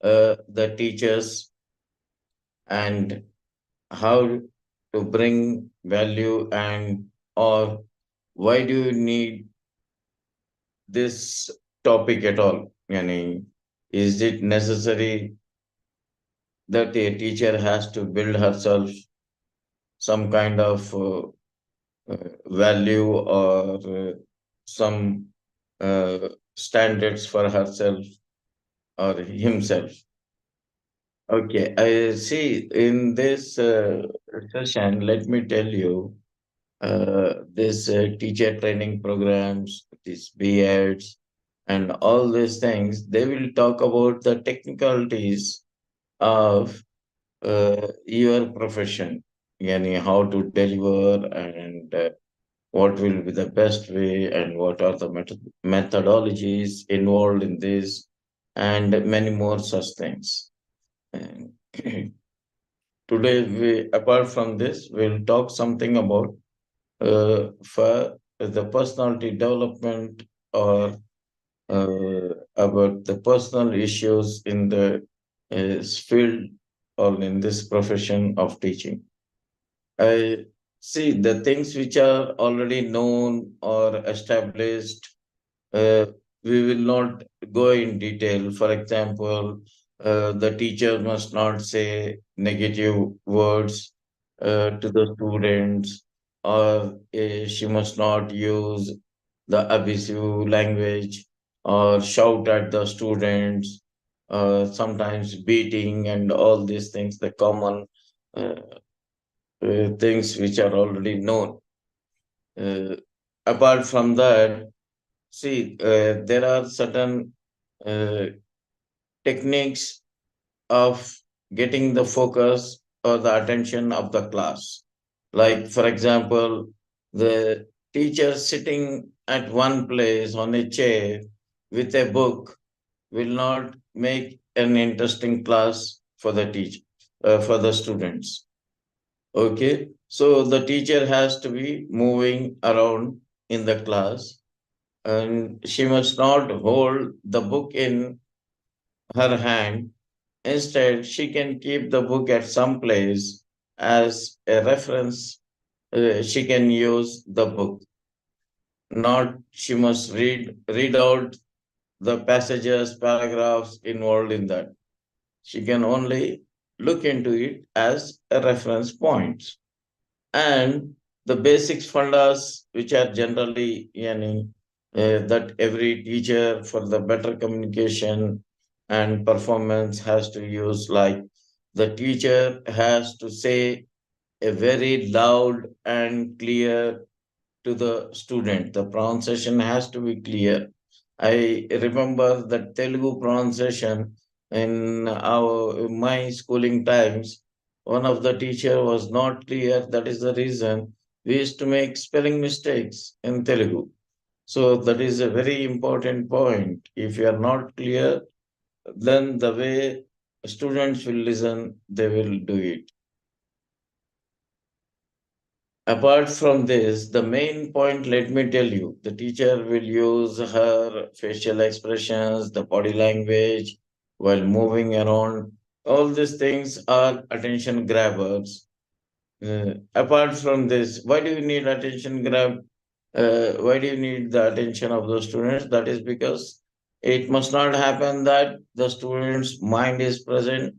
the teachers and how to bring value, and or why do you need this topic at all? Yani, is it necessary that a teacher has to build herself some kind of value or some standards for herself or himself? Okay, I see in this session, let me tell you, this teacher training programs, these BEds, and all these things, they will talk about the technicalities of your profession, yani how to deliver, and what will be the best way, and what are the methodologies involved in this, and many more such things. And today, apart from this, we'll talk something about for the personality development, or about the personal issues in the field or in this profession of teaching. I see the things which are already known or established. uh, we will not go in detail. For example, the teacher must not say negative words to the students, or she must not use the abusive language or shout at the students, sometimes beating and all these things, the common uh, things which are already known. Uh, Apart from that, see, there are certain uh, techniques of getting the focus or the attention of the class. Like, for example, the teacher sitting at one place on a chair with a book will not make an interesting class for the teacher, for the students. Okay, so the teacher has to be moving around in the class, and she must not hold the book in her hand. Instead, she can keep the book at some place as a reference. She can use the book. Not she must read out the passages, paragraphs involved in that. She can only look into it as a reference point. And the basics fundas, which are generally, that every teacher for the better communication and performance has to use, like the teacher has to say a very loud and clear to the student. The pronunciation has to be clear. I remember that Telugu pronunciation in my schooling times. One of the teacher was not clear. That is the reason we used to make spelling mistakes in Telugu. So that is a very important point. If you are not clear, then the way students will listen, they will do it. Apart from this, the main point, let me tell you, the teacher will use her facial expressions, the body language while moving around. All these things are attention grabbers. Apart from this, why do you need attention grab? Why do you need the attention of the students? That is because it must not happen that the student's mind is present,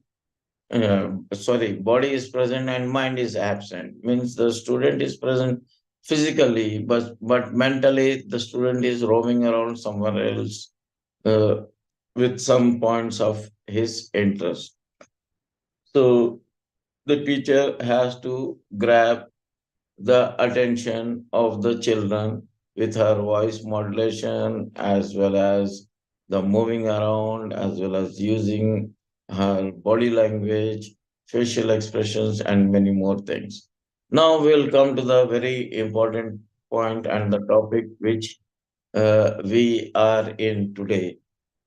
body is present and mind is absent. Means the student is present physically, but mentally the student is roaming around somewhere else, uh, with some points of his interest. So the teacher has to grab the attention of the children with her voice modulation, as well as the moving around, as well as using her body language, facial expressions, and many more things. Now we'll come to the very important point and the topic which we are in today.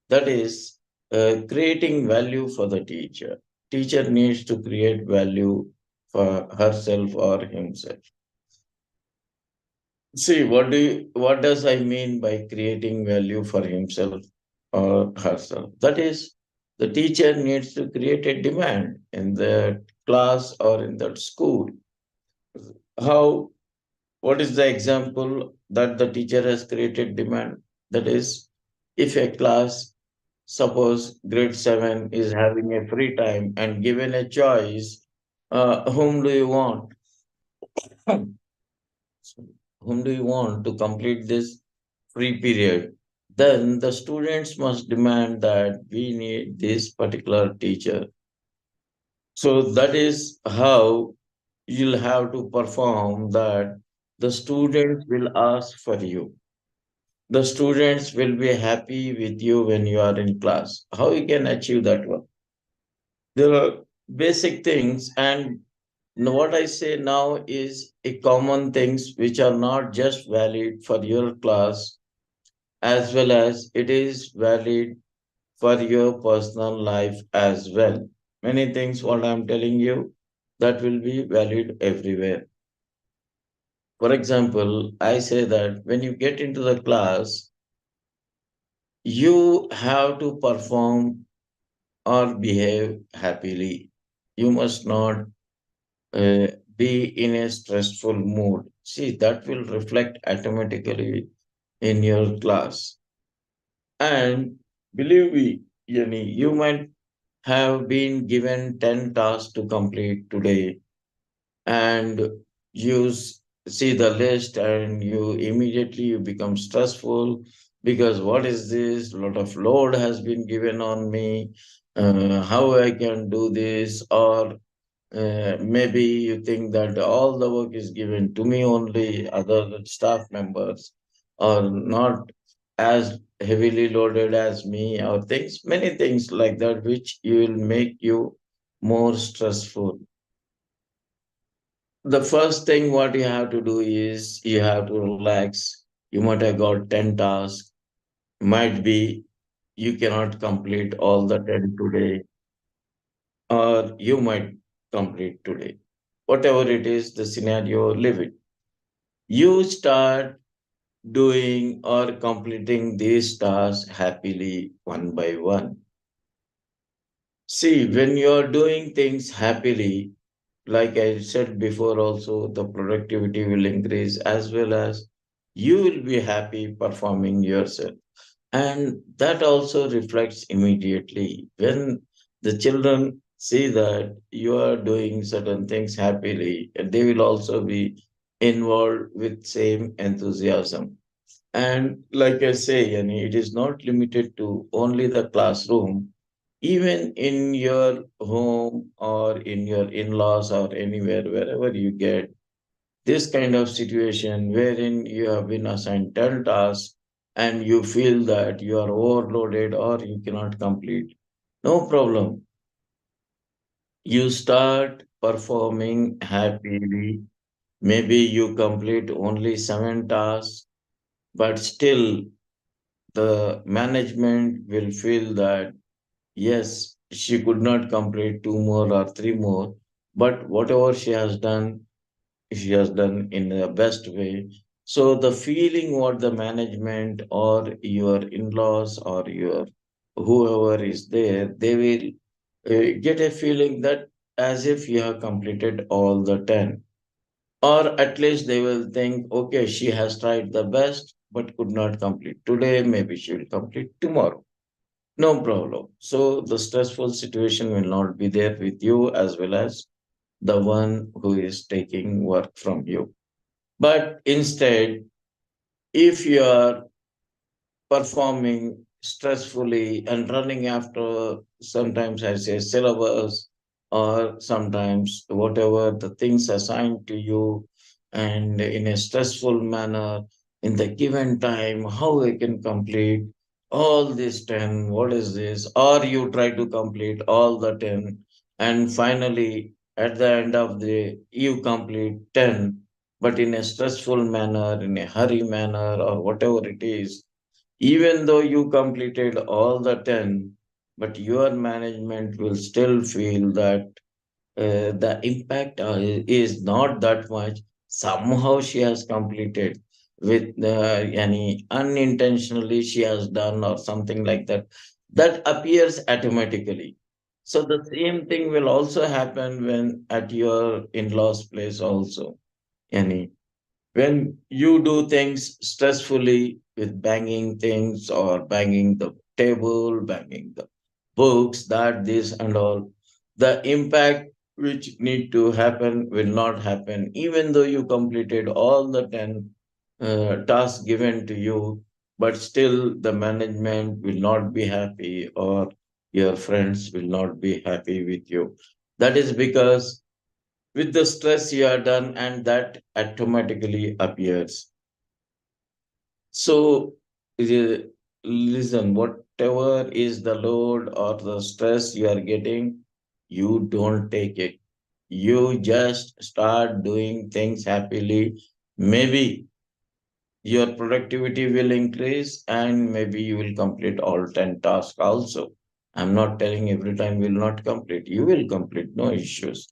That is creating value for the teacher. Teacher needs to create value for herself or himself. See, what does I mean by creating value for himself or herself? That is, The teacher needs to create a demand in the class or in that school. How, what is the example that the teacher has created demand? That is, if a class, suppose grade 7, is having a free time and given a choice, whom do you want? Whom do you want to complete this free period? Then the students must demand that we need this particular teacher. So that is how you'll have to perform that the students will ask for you. The students will be happy with you when you are in class. How you can achieve that one? There are basic things, and what I say now is a common things which are not just valid for your class, as well as it is valid for your personal life as well. Many things what I'm telling you that will be valid everywhere. For example, I say that when you get into the class, you have to perform or behave happily. You must not uh, be in a stressful mood. See, that will reflect automatically in your class. And believe me, Yani, you might have been given 10 tasks to complete today, and you see the list and you immediately you become stressful because what is this? A lot of load has been given on me. How I can do this? Or maybe you think that all the work is given to me only, other staff members are not as heavily loaded as me, or things, many things like that, which will make you more stressful. The first thing what you have to do is you have to relax. You might have got 10 tasks. Might be you cannot complete all the 10 today, or you might complete today. Whatever it is, the scenario, live it. You start doing or completing these tasks happily one by one. See, when you're doing things happily, like I said before, also the productivity will increase as well as you will be happy performing yourself. And that also reflects immediately when the children see that you are doing certain things happily, and they will also be involved with same enthusiasm. And like I say, Yani, it is not limited to only the classroom. Even in your home or in your in-laws or anywhere, wherever you get this kind of situation wherein you have been assigned 10 tasks and you feel that you are overloaded or you cannot complete, no problem. You start performing happily. Maybe you complete only 7 tasks, but still the management will feel that yes, she could not complete two more or three more, but whatever she has done in the best way. So the feeling what the management or your in-laws or your whoever is there, they will get a feeling that as if you have completed all the 10. Or at least they will think, okay, she has tried the best, but could not complete today. Maybe she will complete tomorrow. No problem. So the stressful situation will not be there with you as well as the one who is taking work from you. But instead, if you are performing stressfully and running after sometimes I say syllabus or sometimes whatever the things assigned to you and in a stressful manner in the given time, how I can complete all these 10, what is this? Or you try to complete all the 10 and finally at the end of the day you complete 10 but in a stressful manner, in a hurry manner or whatever it is, even though you completed all the 10, but your management will still feel that the impact is not that much. Somehow she has completed with any unintentionally she has done or something like that. that appears automatically. So the same thing will also happen when at your in-laws place also. Any when you do things stressfully with banging things or banging the table, banging the books, that this and all, the impact which need to happen will not happen, even though you completed all the 10 tasks given to you, but still the management will not be happy or your friends will not be happy with you. That is because with the stress you are done and that automatically appears. So listen, whatever is the load or the stress you are getting, you don't take it. You just start doing things happily. Maybe your productivity will increase and maybe you will complete all 10 tasks also. I'm not telling every time you will not complete. You will complete, no issues.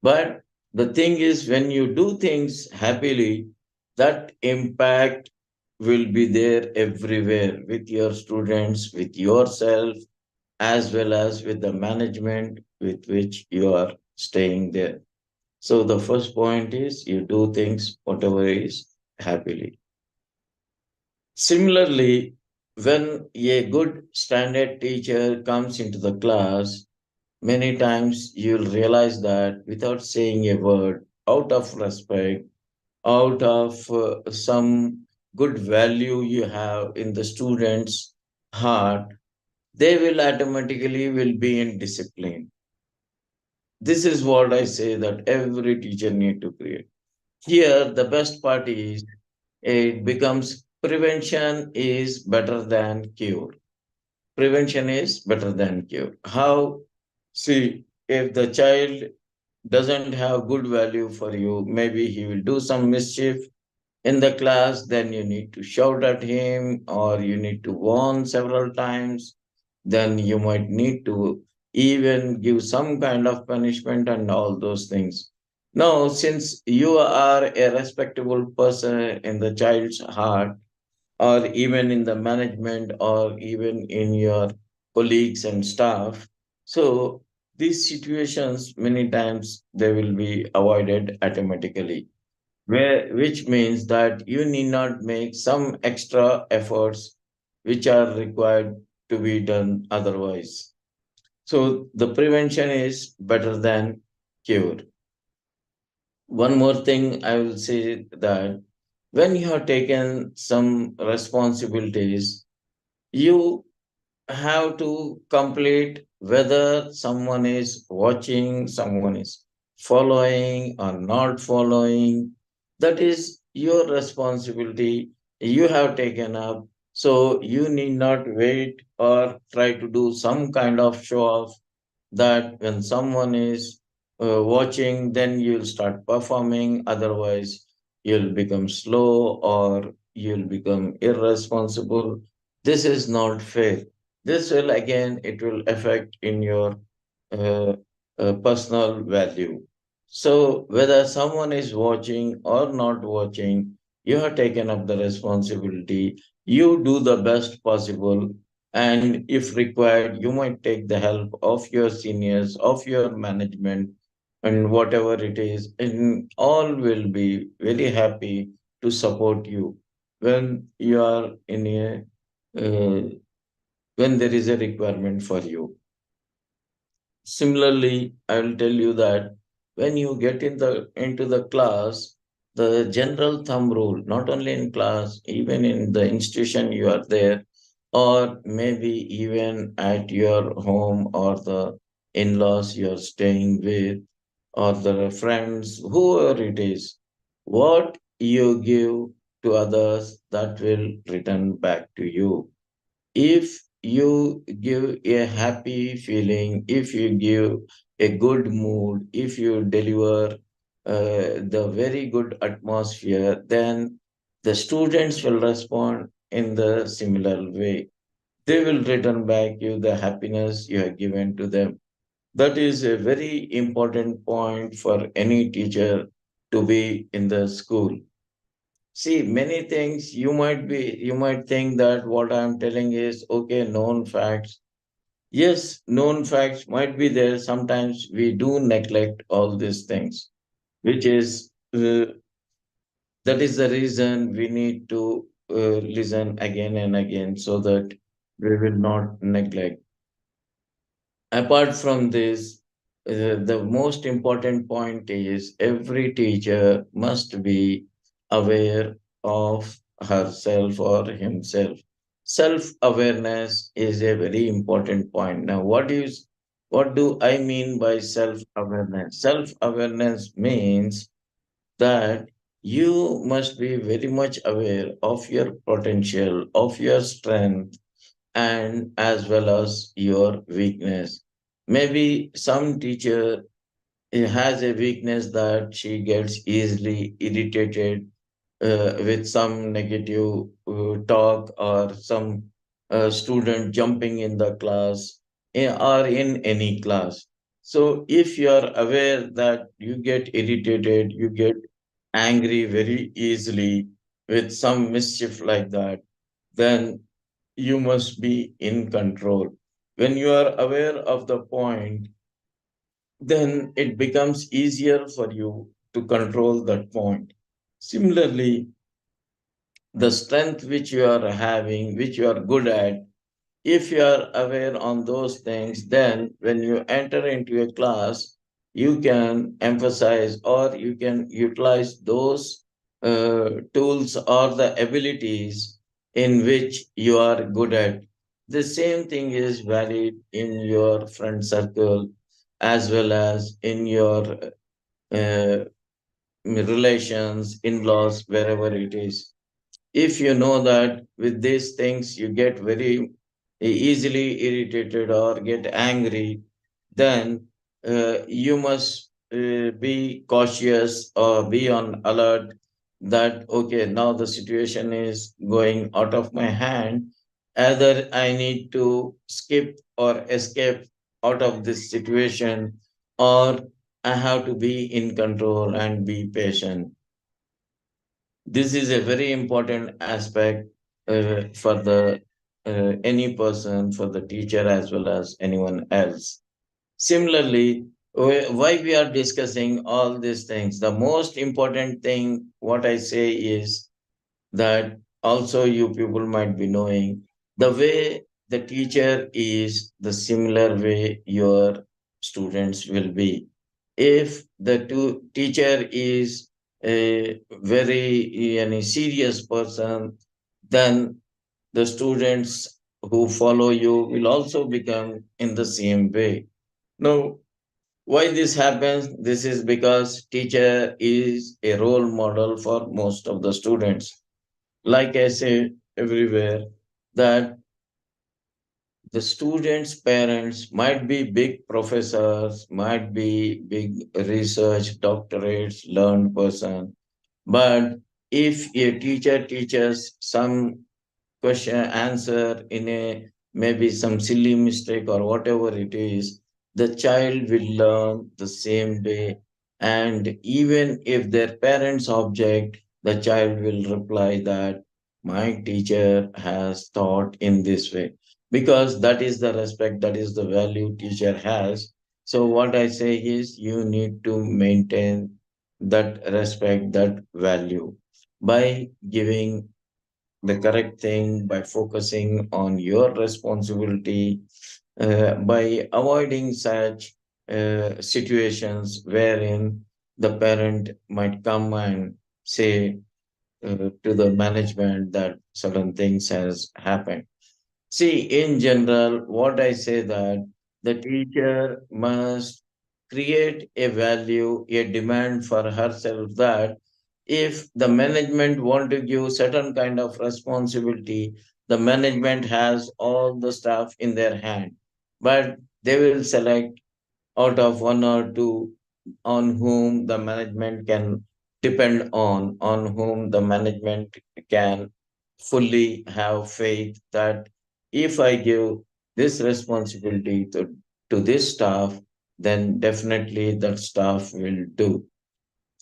But the thing is, when you do things happily, that impact will be there everywhere with your students, with yourself, as well as with the management with which you are staying there. So the first point is you do things, whatever is happily. Similarly, when a good standard teacher comes into the class, many times you'll realize that without saying a word, out of respect, out of some good value you have in the student's heart, they will automatically will be in discipline. This is what I say that every teacher need to create. Here, the best part is it becomes prevention is better than cure. Prevention is better than cure. How? See, if the child doesn't have good value for you, maybe he will do some mischief in the class, then you need to shout at him or you need to warn several times. Then you might need to even give some kind of punishment and all those things. Now, since you are a respectable person in the child's heart, or even in the management, or even in your colleagues and staff, so these situations many times they will be avoided automatically, which means that you need not make some extra efforts which are required to be done otherwise. So the prevention is better than cure. One more thing I will say that when you have taken some responsibilities, you have to complete whether someone is watching, someone is following or not following. That is your responsibility. You have taken up. So you need not wait or try to do some kind of show off that when someone is watching, then you'll start performing. Otherwise, you'll become slow or you'll become irresponsible. This is not fair. This will again, it will affect in your uh, personal value. So, whether someone is watching or not watching, you have taken up the responsibility. You do the best possible. And if required, you might take the help of your seniors, of your management, and whatever it is. And all will be very happy to support you when you are in a when there is a requirement for you. Similarly, I will tell you that when you get into the class, the general thumb rule, not only in class, even in the institution you are there, or maybe even at your home or the in-laws you are staying with, or the friends, whoever it is, what you give to others, that will return back to you. If you give a happy feeling, if you give a good mood, if you deliver the very good atmosphere, then the students will respond in the similar way. They will return back you the happiness you have given to them. That is a very important point for any teacher to be in the school. See, many things you might think that what I'm telling is okay, known facts. Yes, known facts might be there. Sometimes we do neglect all these things, which is that is the reason we need to listen again and again so that we will not neglect. Apart from this, the most important point is every teacher must be aware of herself or himself. Self awareness is a very important point. Now, what do I mean by self awareness? Self awareness means that you must be very much aware of your potential, of your strength, and as well as your weakness. Maybe some teacher has a weakness that she gets easily irritated with some negative talk or some student jumping in the class or in any class. So, if you are aware that you get irritated, you get angry very easily with some mischief like that, then you must be in control. When you are aware of the point, then it becomes easier for you to control that point. Similarly, the strength which you are having, which you are good at, if you are aware on those things, then when you enter into a class, you can emphasize or you can utilize those tools or the abilities in which you are good at. The same thing is valid in your friend circle as well as in your uh, relations, in laws, wherever it is. If you know that with these things you get very easily irritated or get angry, then you must be cautious or be on alert that, okay, now the situation is going out of my hand. Either I need to skip or escape out of this situation, or I have to be in control and be patient. This is a very important aspect for the any person, for the teacher as well as anyone else. Similarly, why we are discussing all these things, the most important thing what I say is that also you people might be knowing the way the teacher is the similar way your students will be. If the teacher is a very serious person, then the students who follow you will also become in the same way. Now, why this happens? This is because teacher is a role model for most of the students. Like I say everywhere, that the students' parents might be big professors, might be big research doctorates, learned person, but if a teacher teaches some question answer in a maybe some silly mistake or whatever it is, the child will learn the same way. And even if their parents object, the child will reply that my teacher has taught in this way, because that is the respect, that is the value teacher has. So what I say is you need to maintain that respect, that value, by giving the correct thing, by focusing on your responsibility, by avoiding such situations wherein the parent might come and say to the management that certain things has happened. See, in general, what I say that the teacher must create a value, a demand for herself that if the management want to give certain kind of responsibility, the management has all the stuff in their hand, but they will select out of one or two on whom the management can depend on whom the management can fully have faith that if I give this responsibility to this staff, then definitely that staff will do.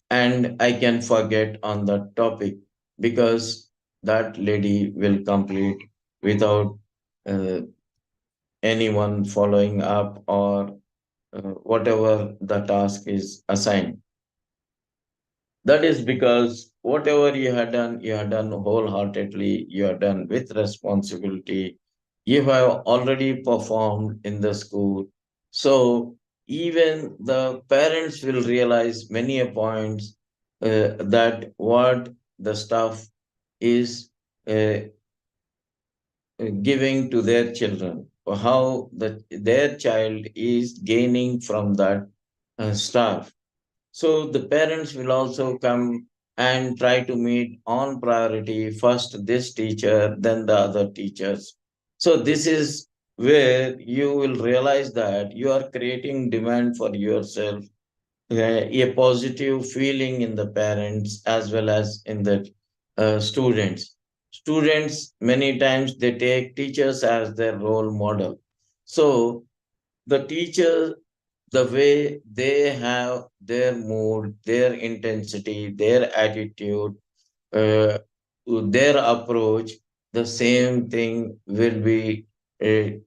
And I can forget on that topic because that lady will complete without uh, anyone following up or whatever the task is assigned. That is because whatever you have done wholeheartedly, you have done with responsibility. You have already performed in the school. So even the parents will realize many a points that what the staff is uh, giving to their children, or how their child is gaining from that staff. So the parents will also come and try to meet on priority first this teacher, then the other teachers. So this is where you will realize that you are creating demand for yourself, a positive feeling in the parents as well as in the students. Students many times they take teachers as their role model. So the teacher, the way they have their mood, their intensity, their attitude, uh, their approach, the same thing will be uh,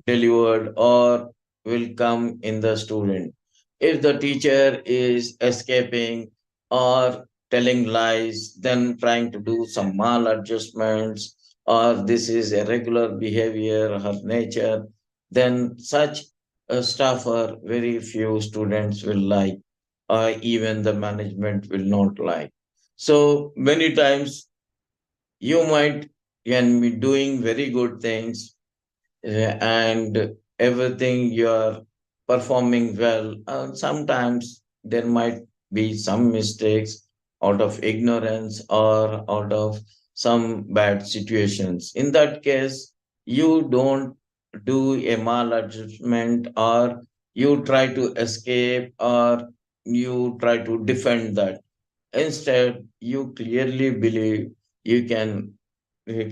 delivered or will come in the student. If the teacher is escaping or telling lies, then trying to do some maladjustments, or this is a regular behavior, her nature, then such a staffer, very few students will like, or even the management will not like. So many times you might can be doing very good things, and everything you're performing well. Sometimes there might be some mistakes out of ignorance or out of some bad situations. In that case, you don't do a maladjustment, or you try to escape, or you try to defend that. Instead, you clearly believe you can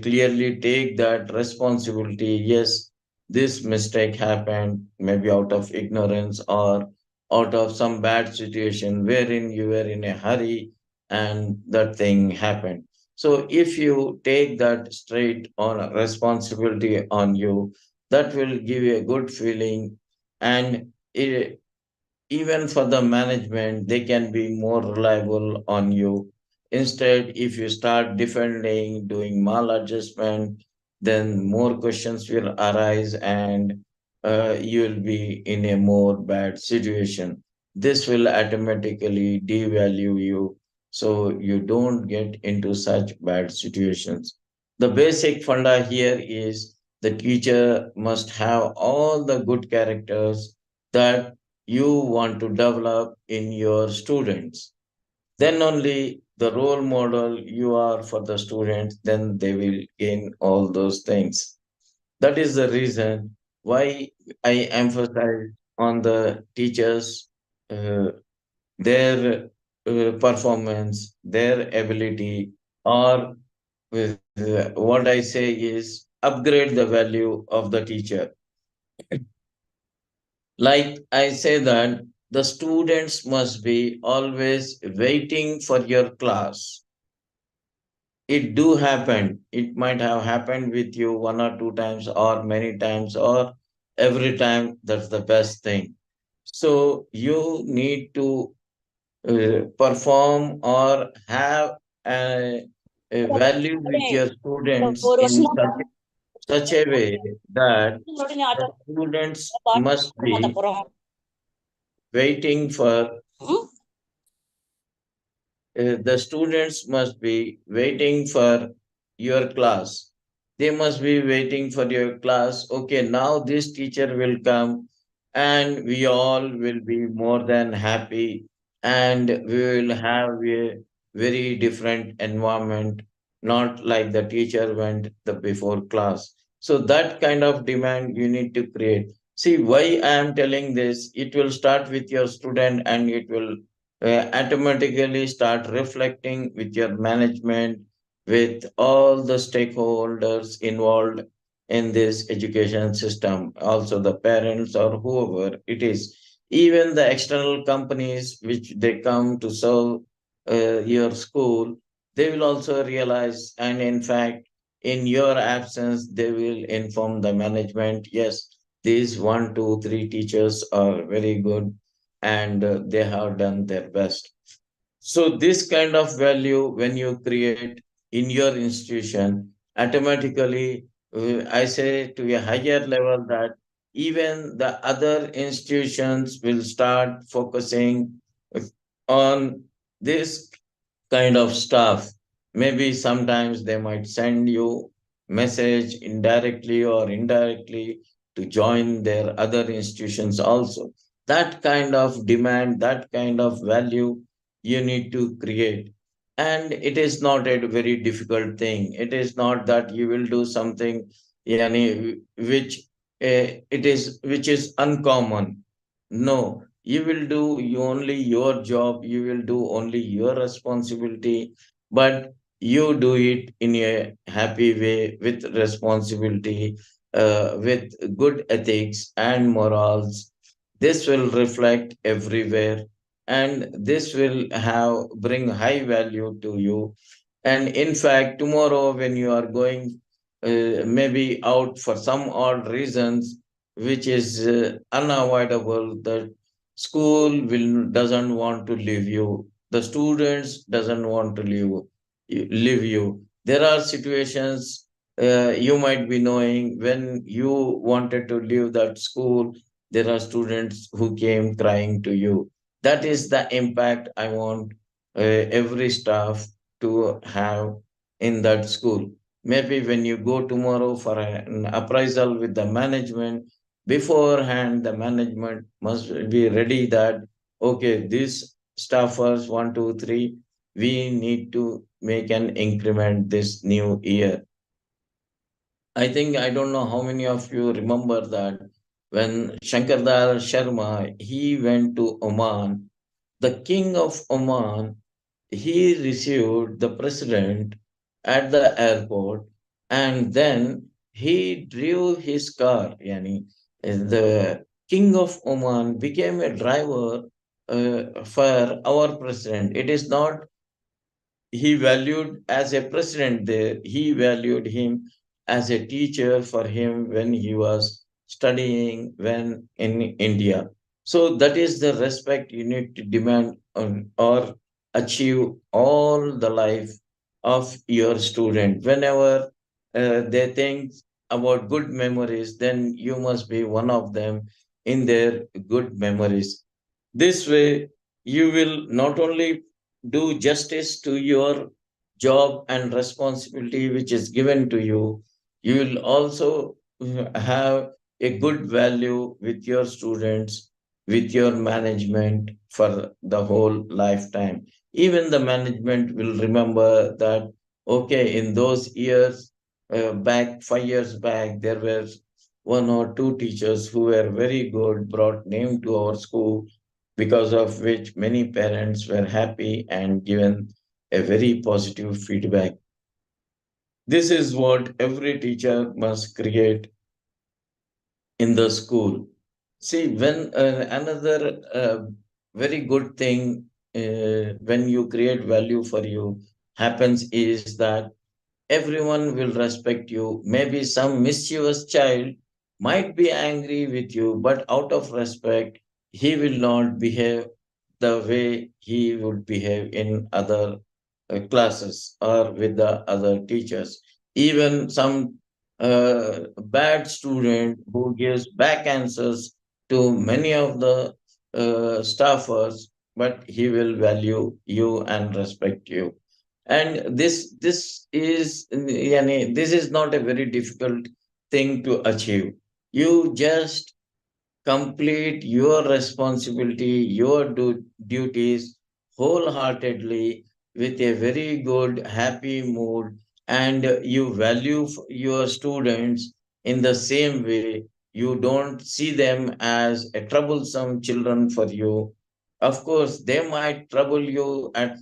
clearly take that responsibility. Yes, this mistake happened maybe out of ignorance or out of some bad situation wherein you were in a hurry and that thing happened. So if you take that straight on responsibility on you, that will give you a good feeling, and even for the management they can be more reliable on you. Instead, if you start defending, doing maladjustment, then more questions will arise, and you will be in a more bad situation. This will automatically devalue you, so you don't get into such bad situations. The basic funda here is the teacher must have all the good characters that you want to develop in your students. Then only the role model you are for the students, then they will gain all those things. That is the reason why I emphasize on the teachers, uh, their performance, their ability, or with what I say is upgrade the value of the teacher. Like I say that the students must be always waiting for your class. It do happen. It might have happened with you one or two times or many times or every time. That's the best thing. So you need to perform or have a value with your students in such a way that the students must be waiting for the students must be waiting for your class. They must be waiting for your class. Okay, now this teacher will come, and we all will be more than happy, and we will have a very different environment, not like the teacher went the before class. So that kind of demand you need to create. See why I am telling this. It will start with your student, and it will automatically start reflecting with your management, with all the stakeholders involved in this education system, also the parents or whoever it is, even the external companies which they come to serve your school. They will also realize, and in fact, in your absence, they will inform the management. Yes, these one, two, three teachers are very good and they have done their best. So, this kind of value, when you create in your institution, automatically, I say to a higher level that even the other institutions will start focusing on this kind of stuff. Maybe sometimes they might send you message indirectly or indirectly to join their other institutions also. That kind of demand, that kind of value you need to create. And it is not a very difficult thing. It is not that you will do something yani, which is uncommon. No, you will do only your job, you will do only your responsibility, but you do it in a happy way with responsibility, with good ethics and morals. This will reflect everywhere, and this will have bring high value to you. And in fact, tomorrow when you are going maybe out for some odd reasons, which is unavoidable, that school will doesn't want to leave you, the students doesn't want to leave you. There are situations you might be knowing when you wanted to leave that school, there are students who came crying to you. That is the impact I want every staff to have in that school. Maybe when you go tomorrow for an appraisal with the management, beforehand the management must be ready that, okay, these staffers, one, two, three, we need to make an increment this new year. I think I don't know how many of you remember that when Shankardar Sharma he went to Oman, the king of Oman he received the president at the airport, and then he drove his car. Yani, the king of Oman became a driver for our president. It is not he valued as a president there, he valued him as a teacher for him when he was studying when in India. So that is the respect you need to demand or achieve all the life of your student. Whenever they think about good memories, then you must be one of them in their good memories. This way, you will not only do justice to your job and responsibility which is given to you, you will also have a good value with your students, with your management for the whole lifetime. Even the management will remember that, okay, in those years, back 5 years back, there were one or two teachers who were very good, brought name to our school, because of which many parents were happy and given a very positive feedback. This is what every teacher must create in the school. See, when another very good thing when you create value for you happens is that everyone will respect you. Maybe some mischievous child might be angry with you, but out of respect, he will not behave the way he would behave in other classes or with the other teachers. Even some bad student who gives back answers to many of the staffers, but he will value you and respect you. And this is yani, this is not a very difficult thing to achieve. You just complete your responsibility, your duties wholeheartedly with a very good, happy mood, and you value your students in the same way. You don't see them as a troublesome children for you. Of course, they might trouble you at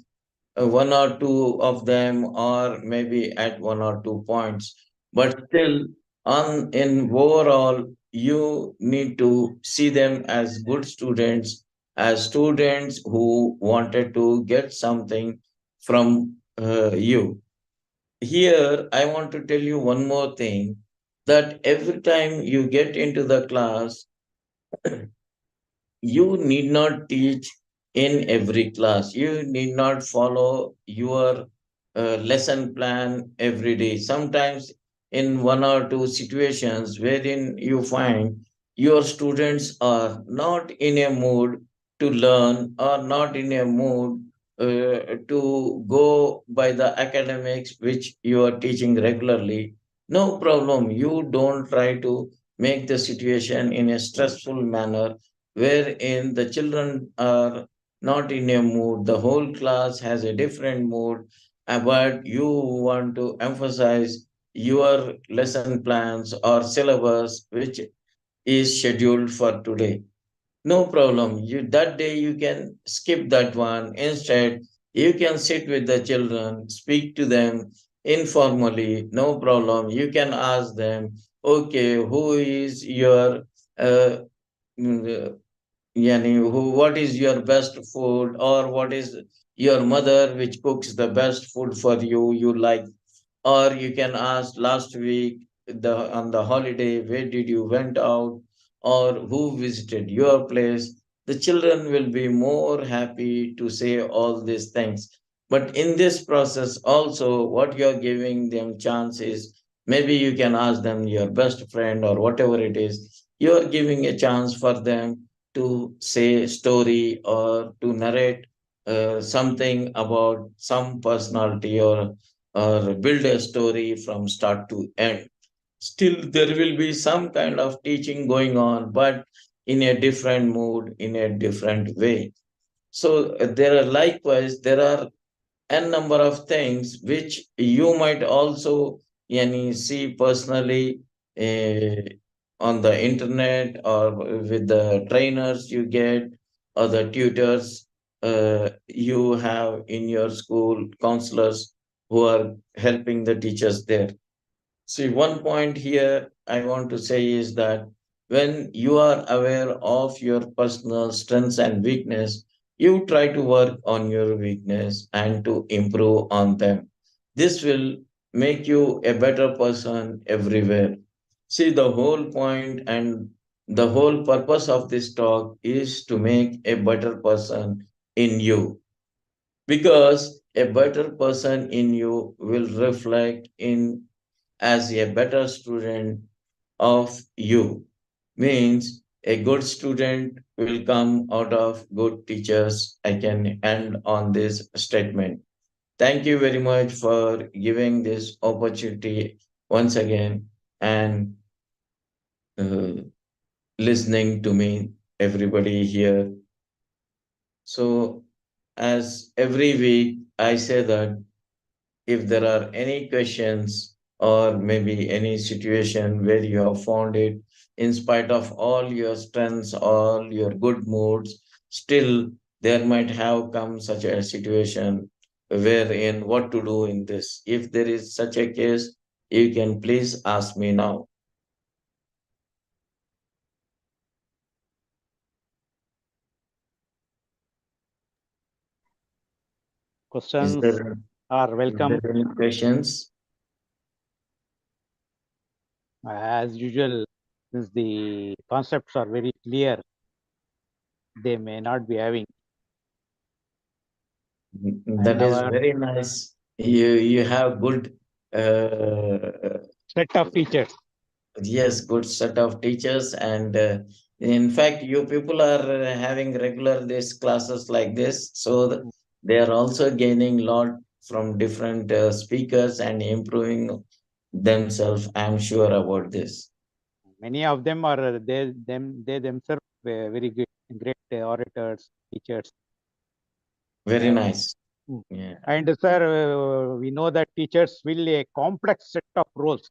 one or two of them, or maybe at one or two points, but still, on in overall, you need to see them as good students, as students who wanted to get something from you. Here I want to tell you one more thing, that every time you get into the class, you need not teach in every class. You need not follow your lesson plan every day. Sometimes, in one or two situations wherein you find your students are not in a mood to learn or not in a mood to go by the academics which you are teaching regularly, no problem. You don't try to make the situation in a stressful manner wherein the children are not in a mood, the whole class has a different mood, but you want to emphasize your lesson plans or syllabus which is scheduled for today. No problem. You that day you can skip that one. Instead, you can sit with the children, speak to them informally. No problem. You can ask them, okay, who is your uh, Yani, what is your best food, or what is your mother which cooks the best food for you you like? Or you can ask, last week on the holiday, where did you went out, or who visited your place? The children will be more happy to say all these things. But in this process also, what you're giving them chance is, maybe you can ask them your best friend or whatever it is. You're giving a chance for them to say story or to narrate something about some personality, or build a story from start to end. Still, there will be some kind of teaching going on, but in a different mood, in a different way. So there are likewise, there are n number of things which you might also see personally uh, on the internet, or with the trainers you get, or the tutors you have in your school, counselors who are helping the teachers there. See, one point here I want to say is that when you are aware of your personal strengths and weakness, you try to work on your weakness and to improve on them. This will make you a better person everywhere. See, the whole point and the whole purpose of this talk is to make a better person in you, because a better person in you will reflect in as a better student of you. Means a good student will come out of good teachers. I can end on this statement. Thank you very much for giving this opportunity once again, and uh, listening to me, everybody here. So, as every week, I say that if there are any questions, or maybe any situation where you have found it, in spite of all your strengths, all your good moods, still there might have come such a situation wherein what to do in this. If there is such a case, you can please ask me now. Is Questions there, are is welcome. there any questions? As usual, since the concepts are very clear, they may not be having. And That is our very nice. You have good set of features. yes, good set of teachers, and in fact, you people are having regular this classes like this, so they are also gaining lot from different speakers and improving themselves. I'm sure about this. Many of them are they themselves very good, great orators, teachers. Very Uh, nice. mm. Yeah, and sir, we know that teachers fill a complex set of roles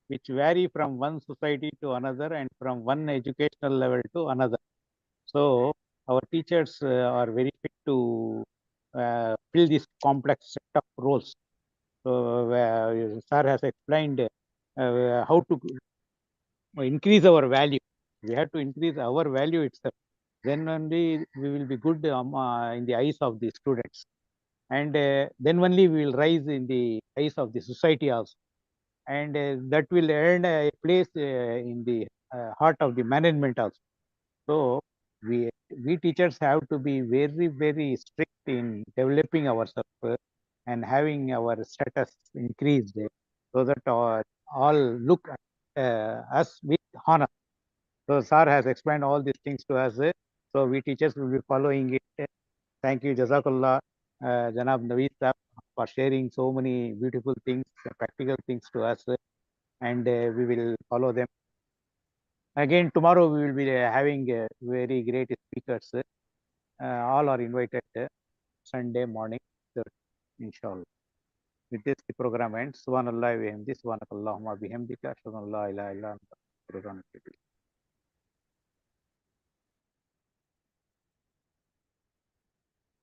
which vary from one society to another and from one educational level to another. So our teachers are very fit to fill this complex set of roles. So sir has explained how to increase our value. We have to increase our value itself. Then only we will be good in the eyes of the students, and then only we will rise in the eyes of the society also. and that will earn a place in the heart of the management also. So we teachers have to be very, very strict in developing ourselves and having our status increased so that all look at us with honor. So sir has explained all these things to us. So we teachers will be following it. Thank you, Jazakallah, Janab Naveed sir, for sharing so many beautiful things, practical things to us, and we will follow them. Again, tomorrow we will be having very great speakers. All are invited Sunday morning, inshallah. With this, the program ends. Subhanallah wa bihamdi, subhanakallahumma bihamdika, ashhadu an la ilaha illa anta, astaghfiruka wa atubu ilayk.